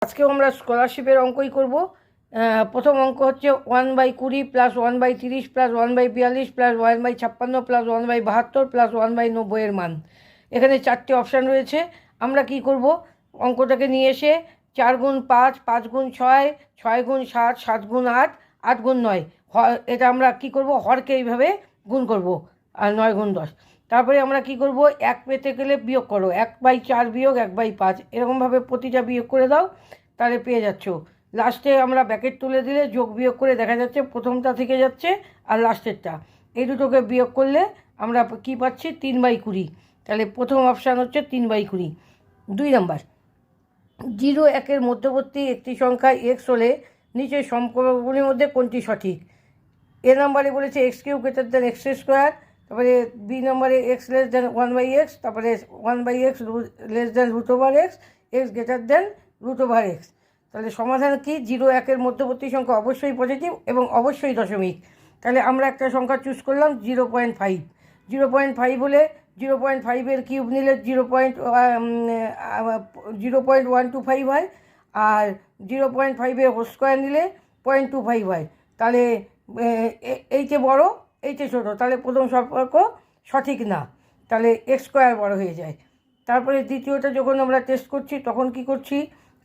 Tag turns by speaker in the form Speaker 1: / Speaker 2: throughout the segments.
Speaker 1: আজকেও আমরা স্কলারশিপের অঙ্কই করব। প্রথম অঙ্ক হচ্ছে 1/20 plus 1/30 plus 1/42 plus 1/56 plus 1/72 plus 1/90 এর মান। এখানে চারটে অপশান রয়েছে। আমরা কি করব, অঙ্কটাকে নিয়ে এসে 4 গুণ 5, 5 গুণ 6, 6 গুণ 7, 7 গুণ 8, 8 গুণ 9, এটা আমরা কি করব, হরকে এইভাবে গুণ করব, আর 9 গুণ 10। তারপরে আমরা কি করব, 1 পেতে গেলে বিয়োগ করো, 1/4 বিয়োগ 1/5, এরকমভাবে প্রতিটা বিয়োগ করে দাও, তাহলে পেয়ে যাচ্ছ। লাস্টে আমরা ব্র্যাকেট তুলে দিলে যোগ বিয়োগ করে দেখা যাচ্ছে প্রথমটা থেকে যাচ্ছে আর লাস্টেরটা, এই দুটোকে বিয়োগ করলে আমরা কি পাচ্ছি, 3/20। তাহলে প্রথম অপশান হচ্ছে 3/20। 2 নাম্বার, 0 1-এর মধ্যবর্তী একটি সংখ্যা x হলে নিচের সম্পর্কগুলির মধ্যে কোনটি সঠিক। এ নাম্বারে বলেছে x³ গ্রেটার দেন x², তারপরে বি নম্বরে x লেস দেন 1/x, তারপরে 1/x less than √x, x greater than √x। তাহলে সমাধান কি, 0 1-এর মধ্যবর্তী সংখ্যা অবশ্যই পজিটিভ এবং অবশ্যই দশমিক। তাহলে আমরা একটা সংখ্যা চুজ করলাম 0.5। 0.5 হলে 0.5-এর কিউব নিলে 0.125 হয়, আর 0.5-এর হোল স্কোয়ার নিলে 0.25 হয়। তাহলে এইটে বড়, এইটে ছোটো, তাহলে প্রথম সম্পর্ক সঠিক না, তাহলে x² বড় হয়ে যায়। তারপরে দ্বিতীয়টা যখন আমরা টেস্ট করছি তখন কি করছি,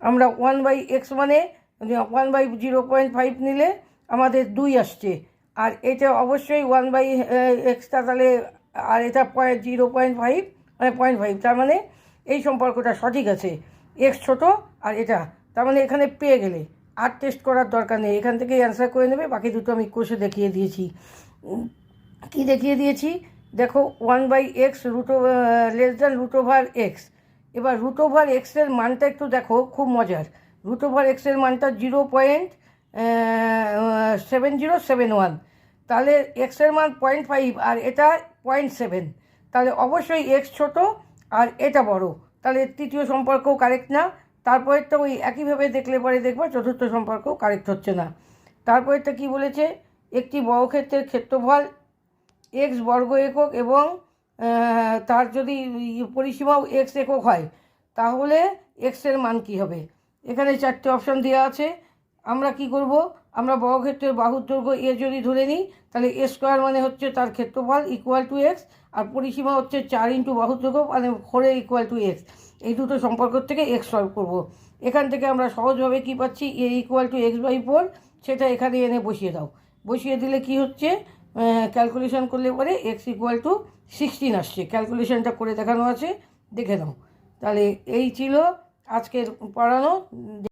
Speaker 1: আমরা 1/x মানে 1/0.5 নিলে আমাদের 2 আসছে, আর এটা অবশ্যই 1/xটা, তাহলে আর এটা 0.5 মানে 0.5, তার মানে এই সম্পর্কটা সঠিক আছে, x ছোটো আর এটা, তার মানে এখানে পেয়ে গেলে আর টেস্ট করার দরকার নেই, এখান থেকেই অ্যান্সার করে নেবে। বাকি দুটো আমি কোষে দেখিয়ে দিয়েছি। কি দেখিয়ে দিয়েছি দেখো, 1/x লেস দ্যান √x। এবার √x-এর মানটা একটু দেখো, খুব মজার। √x-এর মানটা 0.7071, তাহলে x-এর মান 0.5 আর এটা 0.7, তাহলে অবশ্যই x ছোট আর এটা বড়, তাহলে তৃতীয় সম্পর্কও কারেক্ট না। তারপরেরটা ওই একইভাবে দেখলে পরে দেখবা চতুর্থ সম্পর্কও কারেক্ট হচ্ছে না। তারপরেরটা কি বলেছে, একটি বর্গক্ষেত্রের ক্ষেত্রফল x বর্গ একক এবং তার যদি পরিসীমাও x একক হয়, তাহলে x-এর মান কী হবে। এখানে চারটে অপশান দেওয়া আছে। আমরা কি করব, আমরা বর্গক্ষেত্রের বাহুর দৈর্ঘ্য a যদি ধরে নিই, তাহলে a² মানে হচ্ছে তার ক্ষেত্রফল = x, আর পরিসীমা হচ্ছে 4 × বাহুর দৈর্ঘ্য মানে 4 = x। এই দুটো সম্পর্ক থেকে x সলভ করব। এখান থেকে আমরা সহজভাবে কি পাচ্ছি, a = x/4, সেটা এখানে এনে বসিয়ে দাও। বসিয়ে দিলে কি হচ্ছে, ক্যালকুলেশন করলে পরে x = 16 আসছে। ক্যালকুলেশনটা করে দেখানো আছে, দেখে নাও। তাহলে এই ছিল আজকের পড়ানো।